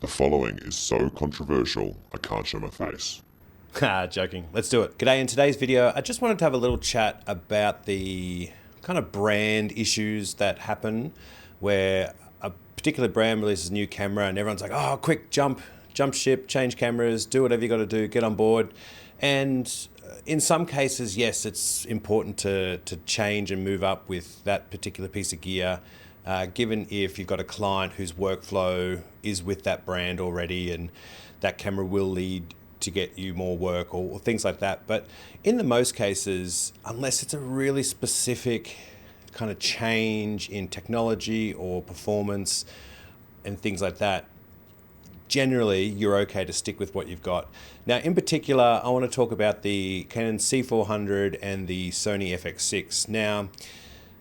The following is so controversial, I can't show my face. Joking. Let's do it. G'day. In today's video, I just wanted to have a little chat about the kind of brand issues that happen where a particular brand releases a new camera and everyone's like, oh, quick, jump ship, change cameras, do whatever you got to do, get on board. And in some cases, yes, it's important to change and move up with that particular piece of gear, given if you've got a client whose workflow is with that brand already and that camera will lead to get you more work or things like that. But in the most cases, unless it's a really specific kind of change in technology or performance and things like that, generally you're okay to stick with what you've got. Now, in particular, I want to talk about the Canon C400 and the Sony FX6. Now,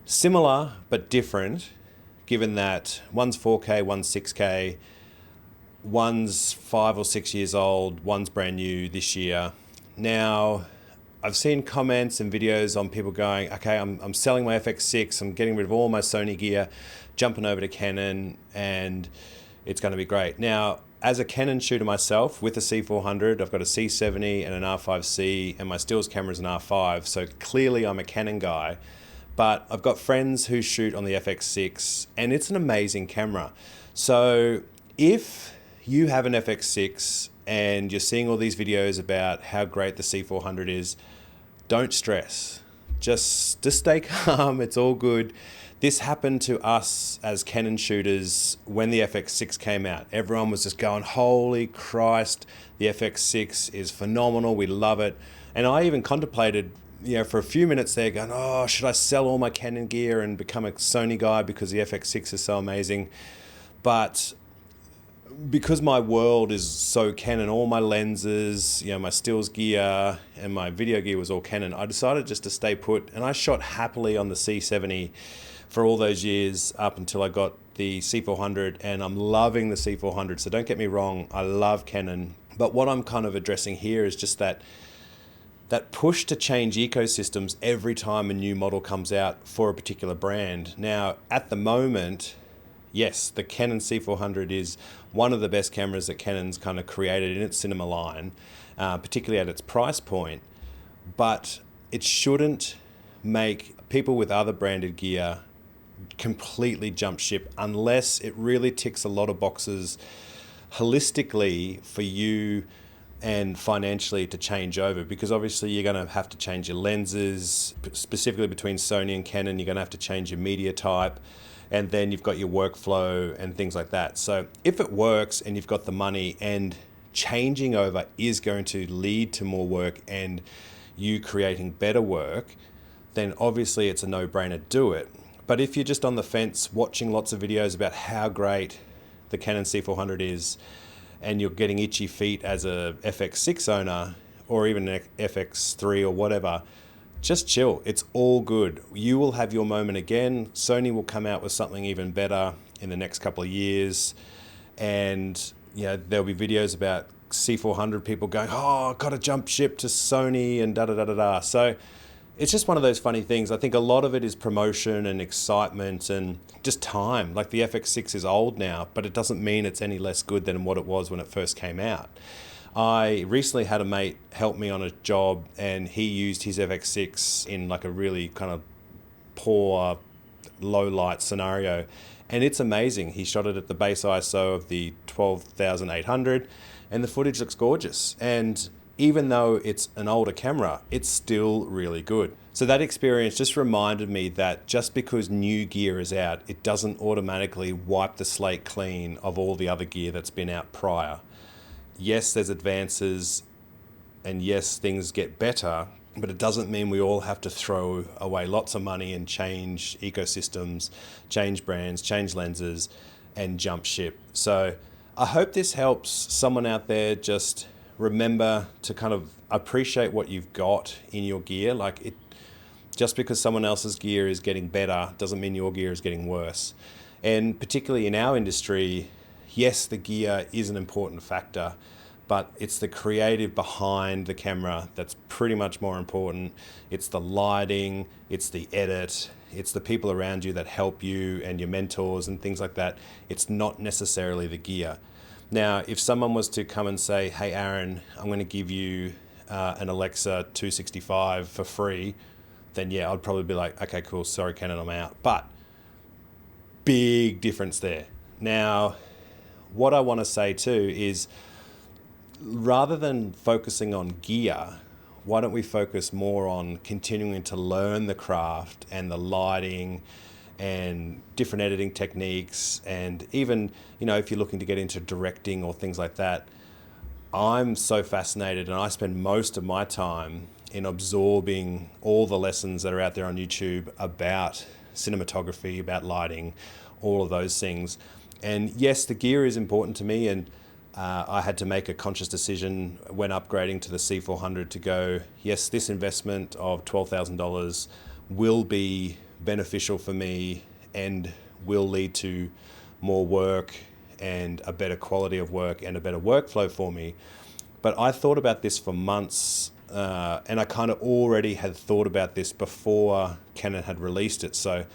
similar but different, given that one's 4K, one's 6K, one's 5 or 6 years old, one's brand new this year. Now, I've seen comments and videos on people going, okay, I'm selling my FX6, I'm getting rid of all my Sony gear, jumping over to Canon, and it's going to be great. Now, as a Canon shooter myself, with a C400, I've got a C70 and an R5C, and my stills camera is an R5, so clearly I'm a Canon guy. But I've got friends who shoot on the FX6, and it's an amazing camera. So if you have an FX6 and you're seeing all these videos about how great the C400 is, don't stress. Just stay calm, it's all good. This happened to us as Canon shooters when the FX6 came out. Everyone was just going, holy Christ, the FX6 is phenomenal, we love it. And I even contemplated, for a few minutes there going, oh, should I sell all my Canon gear and become a Sony guy because the FX6 is so amazing? But because my world is so Canon, all my lenses, my stills gear and my video gear was all Canon, I decided just to stay put, and I shot happily on the C70 for all those years up until I got the C400, and I'm loving the C400. So don't get me wrong, I love Canon. But what I'm kind of addressing here is just that push to change ecosystems every time a new model comes out for a particular brand. Now, at the moment, yes, the Canon C400 is one of the best cameras that Canon's kind of created in its cinema line, particularly at its price point. But it shouldn't make people with other branded gear completely jump ship unless it really ticks a lot of boxes holistically for you and financially to change over, because obviously you're going to have to change your lenses, specifically between Sony and Canon. You're going to have to change your media type, and then you've got your workflow and things like that. So if it works and you've got the money and changing over is going to lead to more work and you creating better work, then obviously it's a no-brainer, do it. But if you're just on the fence watching lots of videos about how great the Canon C400 is and you're getting itchy feet as a FX6 owner or even an FX3 or whatever, just chill. It's all good. You will have your moment again. Sony will come out with something even better in the next couple of years. And there'll be videos about C400 people going, oh, I've got to jump ship to Sony and da-da-da-da-da. So it's just one of those funny things. I think a lot of it is promotion and excitement and just time. Like the FX6 is old now, but it doesn't mean it's any less good than what it was when it first came out. I recently had a mate help me on a job, and he used his FX6 in like a really kind of poor, low light scenario. And it's amazing. He shot it at the base ISO of the 12,800 and the footage looks gorgeous. And even though it's an older camera, it's still really good. So that experience just reminded me that just because new gear is out, it doesn't automatically wipe the slate clean of all the other gear that's been out prior. Yes, there's advances, and yes, things get better, but it doesn't mean we all have to throw away lots of money and change ecosystems, change brands, change lenses, and jump ship. So I hope this helps someone out there just remember to kind of appreciate what you've got in your gear. Just because someone else's gear is getting better doesn't mean your gear is getting worse. And particularly in our industry, yes, the gear is an important factor, but it's the creative behind the camera that's pretty much more important. It's the lighting, it's the edit, it's the people around you that help you and your mentors and things like that. It's not necessarily the gear. Now, if someone was to come and say, hey, Aaron, I'm going to give you an Alexa 265 for free, then yeah, I'd probably be like, okay, cool, sorry, Canon, I'm out. But big difference there. Now, what I want to say too is, rather than focusing on gear, why don't we focus more on continuing to learn the craft and the lighting and different editing techniques, and even, if you're looking to get into directing or things like that. I'm so fascinated, and I spend most of my time in absorbing all the lessons that are out there on YouTube about cinematography, about lighting, all of those things. And yes, the gear is important to me, and I had to make a conscious decision when upgrading to the C400 to go, yes, this investment of $12,000 will be beneficial for me and will lead to more work and a better quality of work and a better workflow for me. But I thought about this for months, and I kind of already had thought about this before Canon had released it. So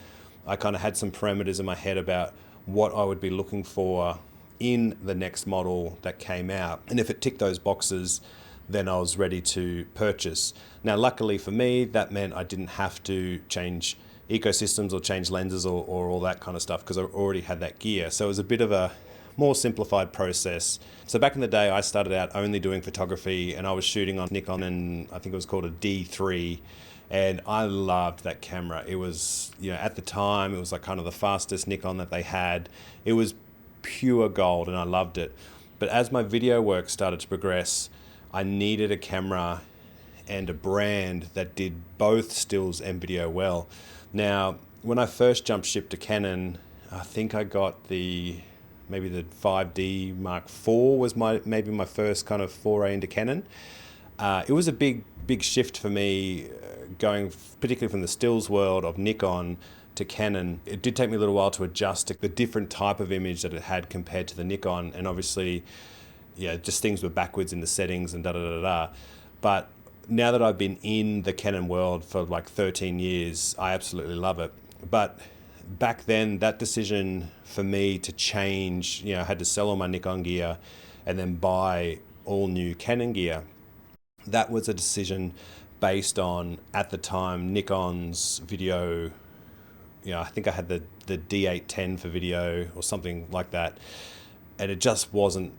I kind of had some parameters in my head about what I would be looking for in the next model that came out. And if it ticked those boxes, then I was ready to purchase. Now, luckily for me, that meant I didn't have to change ecosystems or change lenses or all that kind of stuff, because I already had that gear. So it was a bit of a more simplified process. So back in the day, I started out only doing photography, and I was shooting on Nikon, and I think it was called a D3. And I loved that camera. It was, at the time, it was like kind of the fastest Nikon that they had. It was pure gold, and I loved it. But as my video work started to progress, I needed a camera and a brand that did both stills and video well. Now, when I first jumped ship to Canon, I think I got maybe the 5D Mark IV was maybe my first kind of foray into Canon. It was a big shift for me, going particularly from the stills world of Nikon to Canon. It did take me a little while to adjust to the different type of image that it had compared to the Nikon, and obviously, just things were backwards in the settings and da-da-da-da. But now that I've been in the Canon world for like 13 years, I absolutely love it. But back then, that decision for me to change, I had to sell all my Nikon gear and then buy all new Canon gear. That was a decision based on, at the time, Nikon's video. I think I had the D810 for video or something like that. And it just wasn't,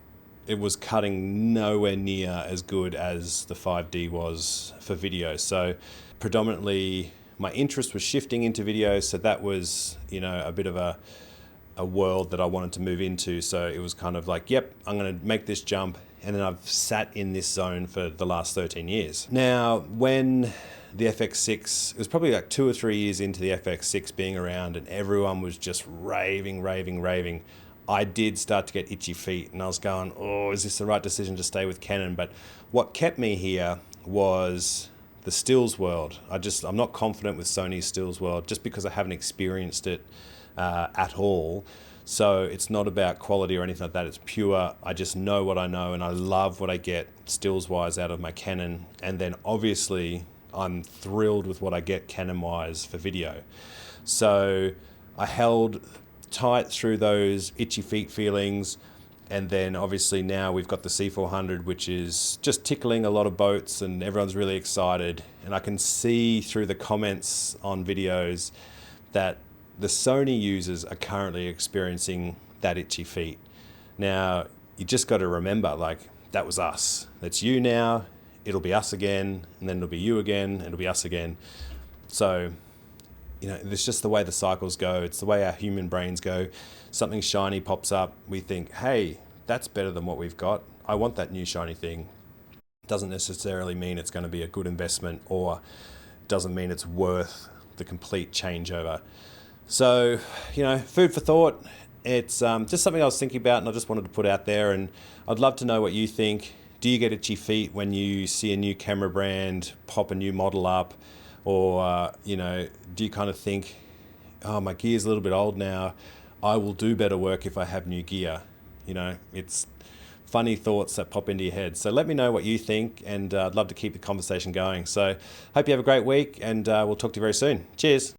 it was cutting nowhere near as good as the 5D was for video. So predominantly my interest was shifting into video. So that was, a bit of a world that I wanted to move into. So it was kind of like, yep, I'm going to make this jump. And then I've sat in this zone for the last 13 years. Now, when the FX6, it was probably like 2 or 3 years into the FX6 being around, and everyone was just raving. I did start to get itchy feet, and I was going, oh, is this the right decision to stay with Canon? But what kept me here was the stills world. I'm not confident with Sony's stills world just because I haven't experienced it at all. So it's not about quality or anything like that. It's pure, I just know what I know, and I love what I get stills-wise out of my Canon. And then obviously I'm thrilled with what I get Canon-wise for video. So I held tight through those itchy feet feelings, and then obviously now we've got the C400, which is just tickling a lot of boats, and everyone's really excited. And I can see through the comments on videos that the Sony users are currently experiencing that itchy feet. Now, you just got to remember, that was us. That's you now, it'll be us again, and then it'll be you again, and it'll be us again. So, it's just the way the cycles go. It's the way our human brains go. Something shiny pops up, we think, hey, that's better than what we've got. I want that new shiny thing. Doesn't necessarily mean it's going to be a good investment, or doesn't mean it's worth the complete changeover. So, food for thought. It's just something I was thinking about, and I just wanted to put out there, and I'd love to know what you think. Do you get itchy feet when you see a new camera brand pop a new model up? Or, do you kind of think, oh, my gear's a little bit old now, I will do better work if I have new gear? It's funny thoughts that pop into your head. So let me know what you think, and I'd love to keep the conversation going. So hope you have a great week, and we'll talk to you very soon. Cheers.